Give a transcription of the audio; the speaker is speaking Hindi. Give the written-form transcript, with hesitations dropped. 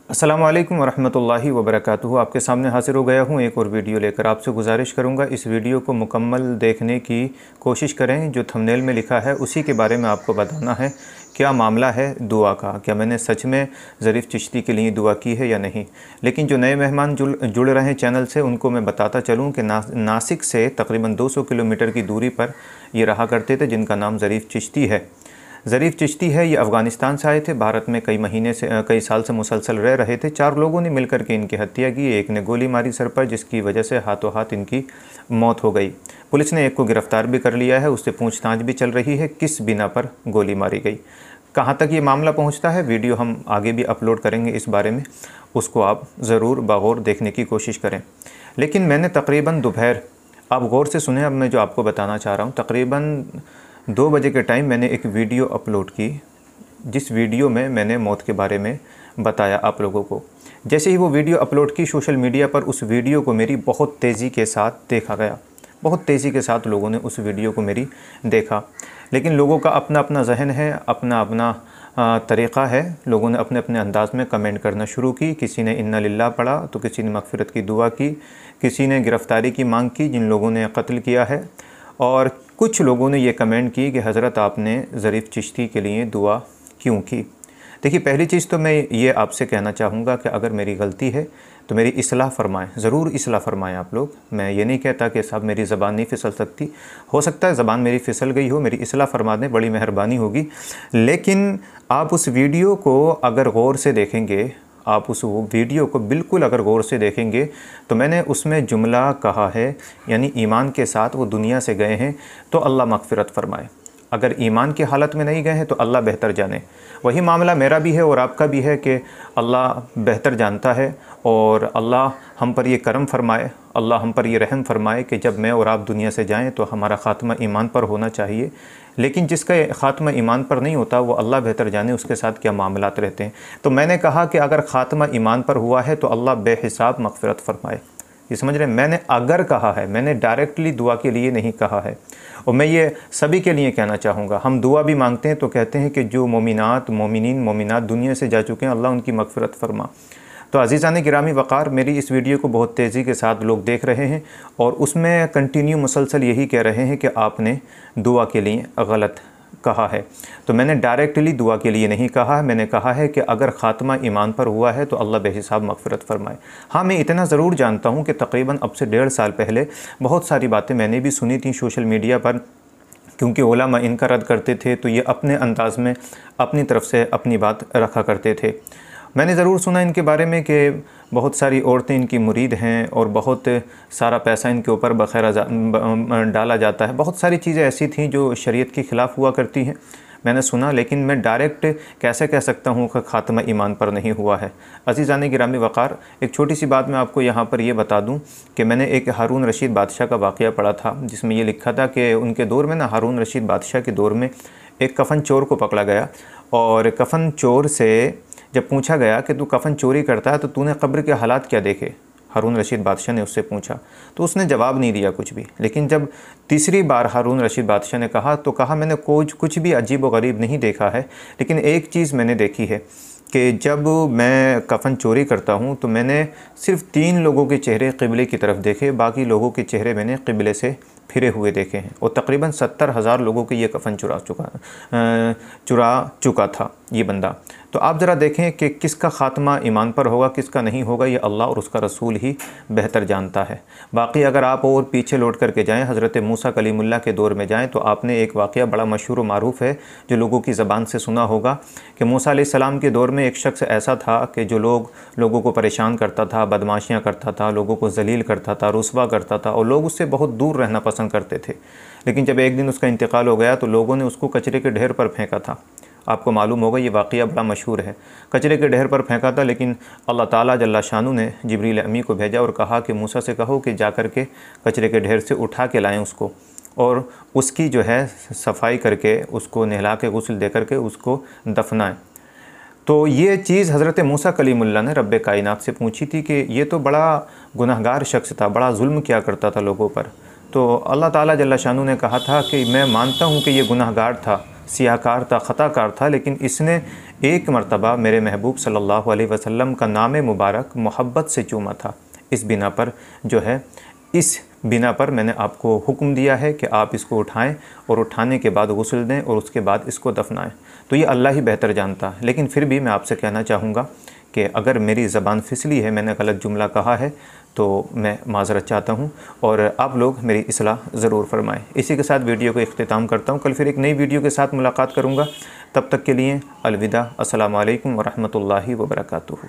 अस्सलामु अलैकुम वरहमतुल्लाहि वबरकातुहू। आपके सामने हाज़िर हो गया हूँ एक और वीडियो लेकर। आपसे गुजारिश करूँगा इस वीडियो को मुकम्मल देखने की कोशिश करें। जो थंबनेल में लिखा है उसी के बारे में आपको बताना है। क्या मामला है दुआ का, क्या मैंने सच में ज़रीफ़ चिश्ती के लिए दुआ की है या नहीं। लेकिन जो नए मेहमान जुड़ रहे हैं चैनल से, उनको मैं बताता चलूँ कि नासिक से तकरीबन 200 किलोमीटर की दूरी पर ये रहा करते थे, जिनका नाम ज़रीफ़ चिश्ती है। ज़रीफ़ चिश्ती है, ये अफ़गानिस्तान से आए थे। भारत में कई साल से मुसलसल रह रहे थे। 4 लोगों ने मिलकर के इनकी हत्या की। एक ने गोली मारी सर पर, जिसकी वजह से हाथों हाथ इनकी मौत हो गई। पुलिस ने एक को गिरफ़्तार भी कर लिया है, उससे पूछताछ भी चल रही है किस बिना पर गोली मारी गई। कहाँ तक ये मामला पहुँचता है, वीडियो हम आगे भी अपलोड करेंगे इस बारे में, उसको आप ज़रूर बगौर देखने की कोशिश करें। लेकिन मैंने तकरीबन दोपहर, आप गौर से सुने, अब मैं जो आपको बताना चाह रहा हूँ, तकरीबन 2 बजे के टाइम मैंने एक वीडियो अपलोड की, जिस वीडियो में मैंने मौत के बारे में बताया आप लोगों को। जैसे ही वो वीडियो अपलोड की सोशल मीडिया पर, उस वीडियो को मेरी बहुत तेज़ी के साथ देखा गया। बहुत तेज़ी के साथ लोगों ने उस वीडियो को मेरी देखा। लेकिन लोगों का अपना अपना जहन है, अपना अपना तरीक़ा है। लोगों ने अपने अपने अंदाज में कमेंट करना शुरू की। किसी ने इन्ना लिल्लाह पढ़ा तो किसी ने मग़फ़िरत की दुआ की, किसी ने गिरफ़्तारी की मांग की जिन लोगों ने कत्ल किया है, और कुछ लोगों ने ये कमेंट की कि हज़रत आपने ज़रीफ़ चिश्ती के लिए दुआ क्यों की। देखिए, पहली चीज़ तो मैं ये आपसे कहना चाहूँगा कि अगर मेरी गलती है तो मेरी इस्लाह फ़रमाएँ, ज़रूर इस्लाह फ़रमाएँ आप लोग। मैं ये नहीं कहता कि साहब मेरी ज़बान नहीं फिसल सकती, हो सकता है ज़बान मेरी फिसल गई हो, मेरी इस्लाह फ़रमा दें, बड़ी मेहरबानी होगी। लेकिन आप उस वीडियो को अगर गौर से देखेंगे, आप उस वीडियो को बिल्कुल अगर गौर से देखेंगे, तो मैंने उसमें जुमला कहा है, यानी ईमान के साथ वो दुनिया से गए हैं तो अल्लाह मग़फ़िरत फ़रमाए। अगर ईमान की हालत में नहीं गए हैं तो अल्लाह बेहतर जाने। वही मामला मेरा भी है और आपका भी है कि अल्लाह बेहतर जानता है, और अल्लाह हम पर ये करम फ़रमाए, अल्लाह हम पर ये रहम फ़रमाए कि जब मैं और आप दुनिया से जाएं तो हमारा ख़ात्मा ईमान पर होना चाहिए। लेकिन जिसका ख़ात्मा ईमान पर नहीं होता, वो अल्लाह बेहतर जाने उसके साथ क्या मामलात रहते हैं। तो मैंने कहा कि अगर ख़ात्मा ईमान पर हुआ है तो अल्लाह बेहिसाब मग़फ़िरत फ़रमाए। ये समझ रहे हैं, मैंने अगर कहा है, मैंने डायरेक्टली दुआ के लिए नहीं कहा है। और मैं ये सभी के लिए कहना चाहूँगा, हम दुआ भी मांगते हैं तो कहते हैं कि जो मोमिनात मोमिनीन मोमिनात दुनिया से जा चुके हैं, अल्लाह उनकी मग़फ़िरत फ़रमा। तो अज़ीज़ान गिरामी वक़ार, मेरी इस वीडियो को बहुत तेज़ी के साथ लोग देख रहे हैं और उसमें कंटिन्यू मुसलसल यही कह रहे हैं कि आपने दुआ के लिए गलत कहा है। तो मैंने डायरेक्टली दुआ के लिए नहीं कहा है, मैंने कहा है कि अगर ख़ात्मा ईमान पर हुआ है तो अल्लाह बेहिसाब मग़फ़िरत फ़रमाए। हाँ, मैं इतना ज़रूर जानता हूँ कि तकरीबन अब से 1.5 साल पहले बहुत सारी बातें मैंने भी सुनी थी सोशल मीडिया पर, क्योंकि उलमा इनका रद्द करते थे तो ये अपने अंदाज़ में अपनी तरफ से अपनी बात रखा करते थे। मैंने ज़रूर सुना इनके बारे में कि बहुत सारी औरतें इनकी मुरीद हैं और बहुत सारा पैसा इनके ऊपर बखैरा डाला जाता है। बहुत सारी चीज़ें ऐसी थीं जो शरीयत के ख़िलाफ़ हुआ करती हैं, मैंने सुना। लेकिन मैं डायरेक्ट कैसे कह सकता हूँ कि ख़ात्मा ईमान पर नहीं हुआ है। अज़ीज़ान गिरामी वक़ार, एक छोटी सी बात मैं आपको यहाँ पर ये बता दूँ कि मैंने एक हारून रशीद बादशाह का वाक़या पढ़ा था, जिसमें ये लिखा था कि उनके दौर में ना, हारून रशीद बादशाह के दौर में एक कफ़न चोर को पकड़ा गया, और कफ़न चोर से जब पूछा गया कि तू कफ़न चोरी करता है तो तूने कब्र के हालात क्या देखे, हारून रशीद बादशाह ने उससे पूछा, तो उसने जवाब नहीं दिया कुछ भी। लेकिन जब तीसरी बार हारून रशीद बादशाह ने कहा तो कहा, मैंने कुछ भी अजीब व गरीब नहीं देखा है, लेकिन एक चीज़ मैंने देखी है कि जब मैं कफ़न चोरी करता हूँ तो मैंने सिर्फ़ 3 लोगों के चेहरे क़िबले की तरफ देखे, बाकी लोगों के चेहरे मैंने क़िबले से फिरे हुए देखे हैं। और तकरीबन 70,000 लोगों के ये कफ़न चुरा चुका था ये बंदा। तो आप ज़रा देखें कि किसका ख़ात्मा ईमान पर होगा, किसका नहीं होगा, ये अल्लाह और उसका रसूल ही बेहतर जानता है। बाकी अगर आप और पीछे लौट करके जाएँ, हज़रत मूसा कलीमुल्लाह के दौर में जाएँ, तो आपने एक वाक़या बड़ा मशहूर व मारूफ़ है जो लोगों की ज़बान से सुना होगा कि मूसा अलैहिस्सलाम के दौर में एक शख्स ऐसा था कि जो लोगों को परेशान करता था, बदमाशियाँ करता था, लोगों को ज़लील करता था, रुस्वा करता था, और लोग उससे बहुत दूर रहना पसंद करते थे। लेकिन जब एक दिन उसका इंतकाल हो गया तो लोगों ने उसको कचरे के ढेर पर फेंका था। आपको मालूम होगा, ये वाक़या बड़ा मशहूर है। कचरे के ढेर पर फेंका था, लेकिन अल्लाह ताला जल्ला शानु ने जिब्रील अमी को भेजा और कहा कि मूसा से कहो कि जा कर के कचरे के ढेर से उठा के लाएँ उसको, और उसकी जो है सफाई करके उसको नहला के गुस्ल दे करके उसको दफनाएँ। तो ये चीज़ हज़रत मूसा कलीमुल्लाह ने रब्बे कायनात से पूछी थी कि ये तो बड़ा गुनहगार शख्स था, बड़ा जुल्म किया करता था लोगों पर। तो अल्लाह ताला जल्ला शानु ने कहा था कि मैं मानता हूँ कि ये गुनहगार था, सियाकार था, ख़ताकार था, लेकिन इसने एक मरतबा मेरे महबूब सल्लल्लाहु अलैहि वसल्लम का नाम मुबारक मोहब्बत से चूमा था। इस बिना पर जो है, इस बिना पर मैंने आपको हुक्म दिया है कि आप इसको उठाएं और उठाने के बाद गुस्ल दें और उसके बाद इसको दफनाएं। तो ये अल्लाह ही बेहतर जानता है, लेकिन फिर भी मैं आपसे कहना चाहूँगा कि अगर मेरी ज़बान फिसली है, मैंने गलत जुमला कहा है, तो मैं माज़रत चाहता हूँ और आप लोग मेरी इस्लाह ज़रूर फरमाएं। इसी के साथ वीडियो को इख्तिताम करता हूँ। कल फिर एक नई वीडियो के साथ मुलाकात करूँगा। तब तक के लिए अलविदा। अस्सलामु अलैकुम व रहमतुल्लाहि व बरकातुहू।